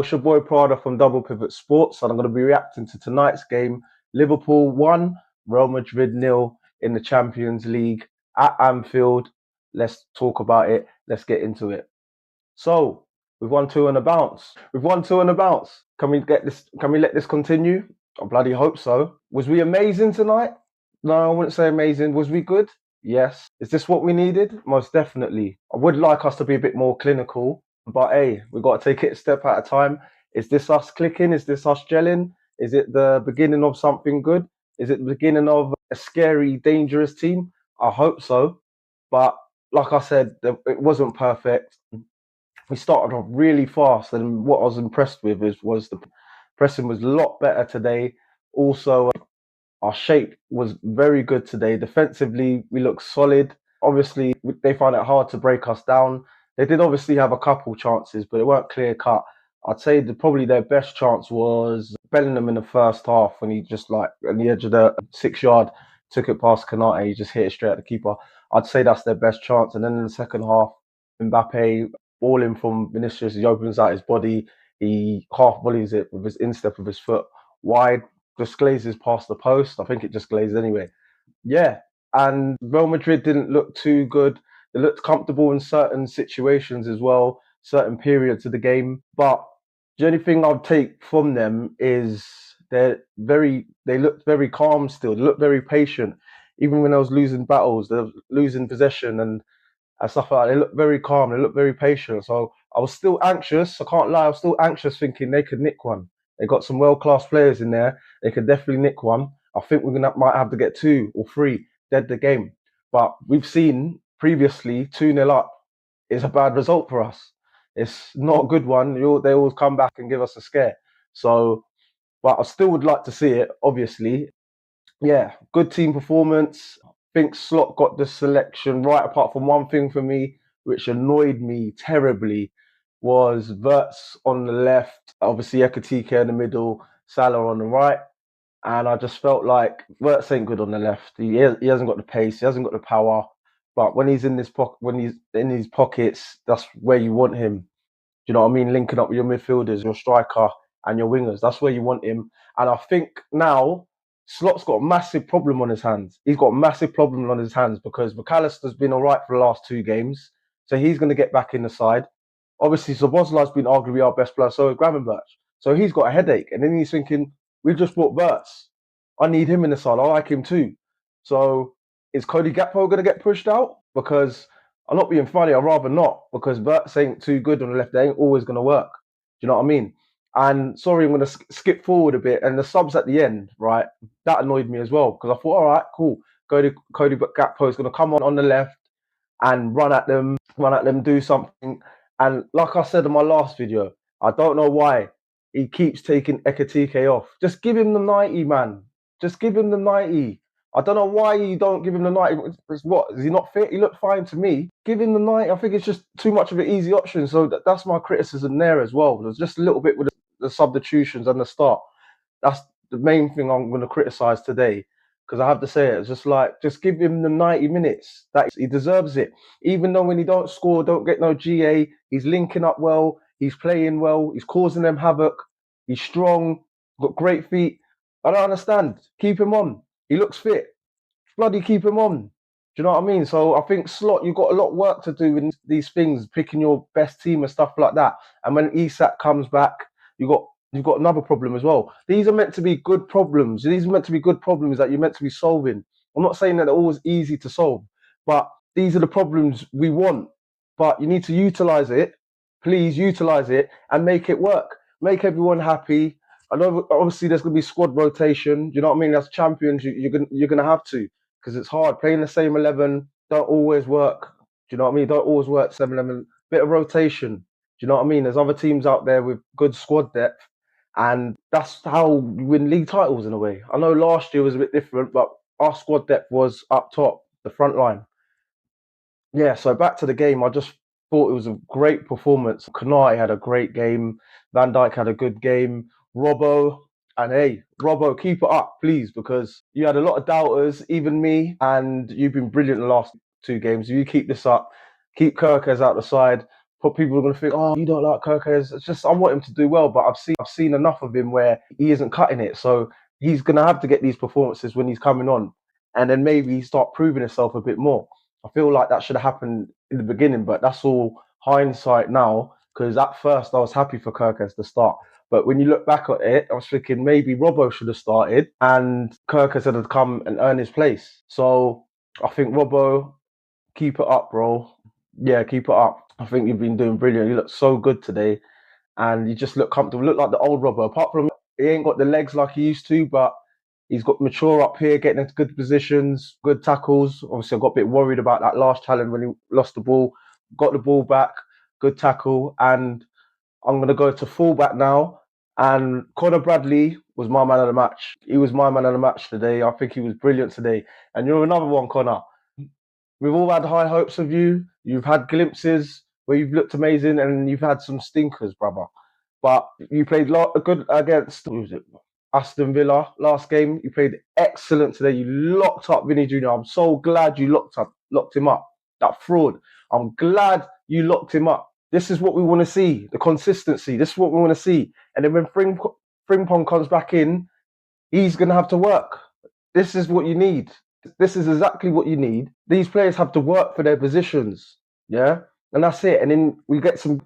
it's your boy Prada from Double Pivot Sports, and I'm going to be reacting to tonight's game. Liverpool 1, Real Madrid nil in the Champions League at Anfield. Let's talk about it. Let's get into it. So, we've won two on a bounce. We've won two on a bounce. Can we get this? Can we let this continue? I bloody hope so. Was we amazing tonight? No, I wouldn't say amazing. Was we good? Yes. Is this what we needed? Most definitely. I would like us to be a bit more clinical, but hey, we've got to take it a step at a time. Is this us clicking? Is this us gelling? Is it the beginning of something good? Is it the beginning of a scary, dangerous team? I hope so. But like I said, it wasn't perfect. We started off really fast, and what I was impressed with was the pressing was a lot better today. Also, our shape was very good today. Defensively, we looked solid. Obviously, they found it hard to break us down. They did obviously have a couple chances, but it weren't clear cut. I'd say that probably their best chance was Bellingham in the first half when he just like on the edge of the 6 yard took it past Kanate. He just hit it straight at the keeper. I'd say that's their best chance. And then in the second half, Mbappe balling from Vinicius, he opens out his body, he half volleys it with his instep of his foot wide, just glazes past the post. I think it just glazed anyway. Yeah, and Real Madrid didn't look too good. They looked comfortable in certain situations as well, certain periods of the game. But the only thing I'll take from them is they looked very calm still. They looked very patient. Even when I was losing battles, they were losing possession and stuff like that. They looked very calm. They looked very patient. So I was still anxious. I can't lie. I was still anxious, thinking they could nick one. They got some world class players in there. They could definitely nick one. I think might have to get two or three dead the game. But we've seen previously 2-0 up is a bad result for us. It's not a good one. They always come back and give us a scare. So, but I still would like to see it. Obviously, yeah, good team performance. I think Slot got the selection right, apart from one thing for me, which annoyed me terribly, was Verts on the left, obviously Ekatike in the middle, Salah on the right. And I just felt like Verts ain't good on the left. He hasn't got the pace, he hasn't got the power. But when he's in this when he's in his pockets, that's where you want him. Do you know what I mean? Linking up with your midfielders, your striker, and your wingers. That's where you want him. And I think now Slot's got a massive problem on his hands. He's got a massive problem on his hands because McAllister's been all right for the last two games. So he's going to get back in the side. Obviously, Szoboszlai's been arguably our best player, so is Gravenberch. So he's got a headache. And then he's thinking, we just bought Verts. I need him in the side. I like him too. So is Cody Gakpo going to get pushed out? Because I'm not being funny. I'd rather not because Verts ain't too good on the left. They ain't always going to work. Do you know what I mean? And sorry, I'm going to skip forward a bit. And the subs at the end, right? That annoyed me as well because I thought, all right, cool. Cody Gakpo is going to come on the left and run at them, do something. And like I said in my last video, I don't know why he keeps taking Ekatike off. Just give him the 90, man. Just give him the 90. I don't know why you don't give him the 90. It's what? Is he not fit? He looked fine to me. Give him the 90. I think it's just too much of an easy option. So that's my criticism there as well. There's just a little bit with the substitutions and the start. That's the main thing I'm going to criticize today because I have to say it. It's just like, just give him the 90 minutes. That he deserves it. Even though when he don't score, don't get no GA, he's linking up well, he's playing well, he's causing them havoc, he's strong, got great feet. I don't understand. Keep him on. He looks fit. Bloody keep him on. Do you know what I mean? So I think Slot, you've got a lot of work to do in these things, picking your best team and stuff like that. And when Isak comes back, you've got another problem as well. These are meant to be good problems. These are meant to be good problems that you're meant to be solving. I'm not saying that they're always easy to solve, but these are the problems we want. But you need to utilize it. Please utilize it and make it work. Make everyone happy. I know obviously there's going to be squad rotation. Do you know what I mean? As champions, you're going to have to because it's hard. Playing the same 11 don't always work. Do you know what I mean? Don't always work 7-11. Bit of rotation. Do you know what I mean? There's other teams out there with good squad depth, and that's how we win league titles in a way. I know last year was a bit different, but our squad depth was up top, the front line. Yeah, so back to the game, I just thought it was a great performance. Kanai had a great game. Van Dijk had a good game. Robbo, and hey, Robbo, keep it up, please, because you had a lot of doubters, even me, and you've been brilliant the last two games. If you keep this up, keep Kirkers out the side. people are going to think, oh, you don't like Kirkez. It's just I want him to do well, but I've seen enough of him where he isn't cutting it. So he's going to have to get these performances when he's coming on, and then maybe start proving himself a bit more. I feel like that should have happened in the beginning, but that's all hindsight now. Because at first I was happy for Kirkez to start, but when you look back at it, I was thinking maybe Robbo should have started and Kirkez had come and earn his place. So I think Robbo, keep it up, bro. Yeah, keep it up. I think you've been doing brilliant. You look so good today, and you just look comfortable. Look like the old Robbo. Apart from he ain't got the legs like he used to, but he's got mature up here, getting into good positions, good tackles. Obviously, I got a bit worried about that last challenge when he lost the ball. Got the ball back, good tackle, and I'm going to go to fullback now. And Conor Bradley was my man of the match. He was my man of the match today. I think he was brilliant today. And you're another one, Conor. We've all had high hopes of you. You've had glimpses where you've looked amazing, and you've had some stinkers, brother. But you played good against who was it? Aston Villa last game. You played excellent today. You locked up Vinny Jr. I'm so glad you locked him up. That fraud. I'm glad you locked him up. This is what we want to see. The consistency. This is what we want to see. And then when Frimpong comes back in, he's going to have to work. This is what you need. This is exactly what you need. These players have to work for their positions. Yeah. And that's it. And then we get some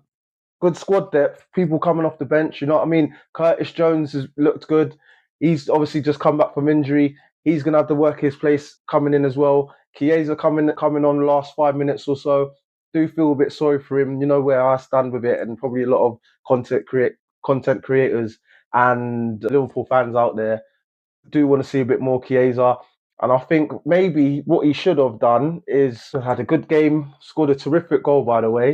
good squad depth, people coming off the bench. You know what I mean? Curtis Jones has looked good. He's obviously just come back from injury. He's gonna have to work his place coming in as well. Chiesa coming on the last 5 minutes or so. Do feel a bit sorry for him. You know where I stand with it, and probably a lot of content creators and Liverpool fans out there do want to see a bit more Chiesa. And I think maybe what he should have done is had a good game, scored a terrific goal, by the way.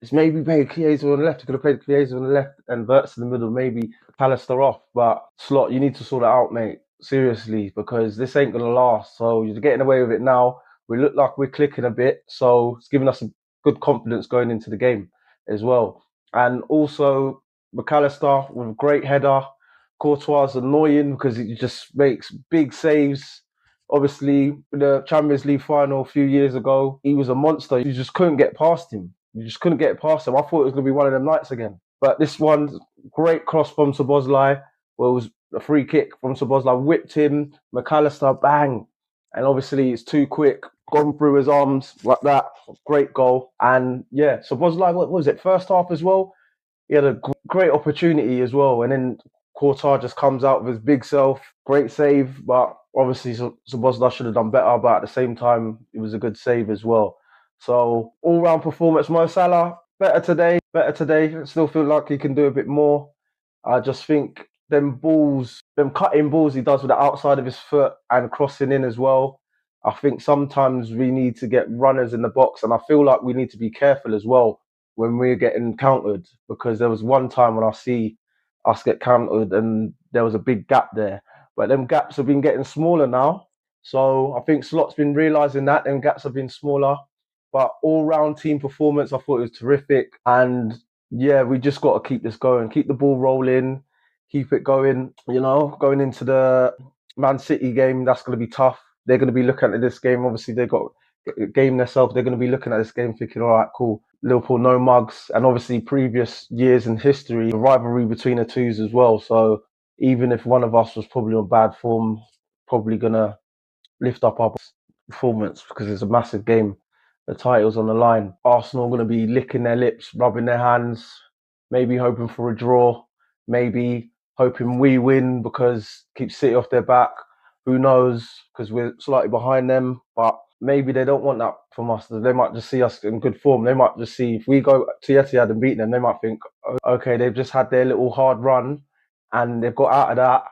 It's maybe played Chiesa on the left. He could have played Chiesa on the left and Verts in the middle, maybe Pallister off. But Slot, you need to sort it out, mate. Seriously, because this ain't going to last. So you're getting away with it now. We look like we're clicking a bit. So it's giving us a good confidence going into the game as well. And also, McAllister with a great header. Courtois is annoying because he just makes big saves. Obviously, in the Champions League final a few years ago, he was a monster. You just couldn't get past him. You just couldn't get past him. I thought it was going to be one of them nights again. But this one, great cross from Szoboszlai. Well, it was a free kick from Szoboszlai. Whipped him. McAllister, bang. And obviously, it's too quick. Gone through his arms like that. Great goal. And yeah, Szoboszlai, what was it? First half as well. He had a great opportunity as well. And then Courtois just comes out with his big self. Great save. But obviously, Szoboszlai should have done better. But at the same time, it was a good save as well. So all-round performance, Mo Salah, better today, better today. I still feel like he can do a bit more. I just think them cutting balls he does with the outside of his foot and crossing in as well. I think sometimes we need to get runners in the box, and I feel like we need to be careful as well when we're getting countered, because there was one time when I see us get countered and there was a big gap there. But them gaps have been getting smaller now. So I think Slot's been realising that them gaps have been smaller. But all round team performance, I thought it was terrific. And yeah, we just got to keep this going, keep the ball rolling, keep it going. You know, going into the Man City game, that's going to be tough. They're going to be looking at this game. Obviously, they got a game themselves. They're going to be looking at this game thinking, all right, cool. Liverpool, no mugs. And obviously, previous years in history, the rivalry between the twos as well. So even if one of us was probably on bad form, probably going to lift up our performance because it's a massive game. The title's on the line. Arsenal are going to be licking their lips, rubbing their hands, maybe hoping for a draw, maybe hoping we win because keep City off their back. Who knows? Because we're slightly behind them, but maybe they don't want that from us. They might just see us in good form. They might just see if we go to Etihad and beat them, they might think, okay, they've just had their little hard run and they've got out of that.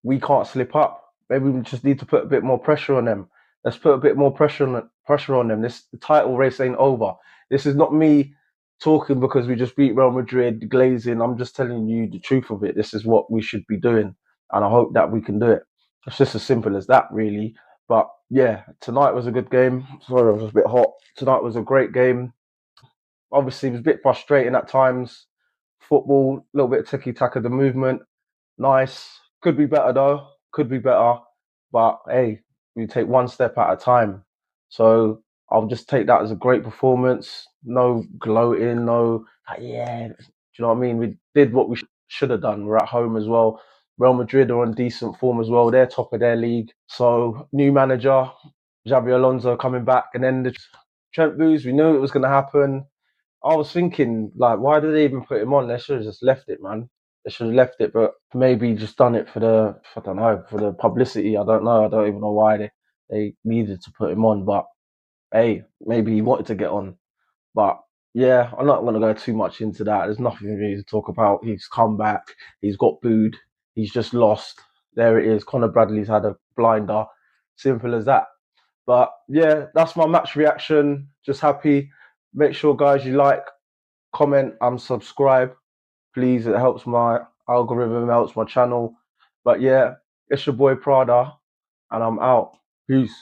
We can't slip up. Maybe we just need to put a bit more pressure on them. Let's put a bit more pressure on them. This title race ain't over. This is not me talking because we just beat Real Madrid, glazing. I'm just telling you the truth of it. This is what we should be doing, and I hope that we can do it. It's just as simple as that, really. But yeah, tonight was a good game. Sorry, it was a bit hot. Tonight was a great game. Obviously, it was a bit frustrating at times. Football, a little bit of tiki-taka, the movement. Nice. Could be better though. Could be better. But hey, we take one step at a time. So I'll just take that as a great performance. no gloating, no like, yeah. Do you know what I mean? We did what we should have done. We're at home as well. Real Madrid are on decent form as well. They're top of their league. So new manager, Xabi Alonso coming back, and then the Trent Booz. We knew it was going to happen. I was thinking, like, why did they even put him on? They should have just left it, man. They should have left it, but maybe just done it for the, I don't know, for the publicity. I don't know. I don't even know why they needed to put him on. But hey, maybe he wanted to get on. But yeah, I'm not going to go too much into that. There's nothing really to talk about. He's come back. He's got booed. He's just lost. There it is. Conor Bradley's had a blinder. Simple as that. But yeah, that's my match reaction. Just happy. Make sure, guys, you like, comment, and subscribe. Please, it helps my algorithm, helps my channel. But yeah, it's your boy Prada, and I'm out. Peace.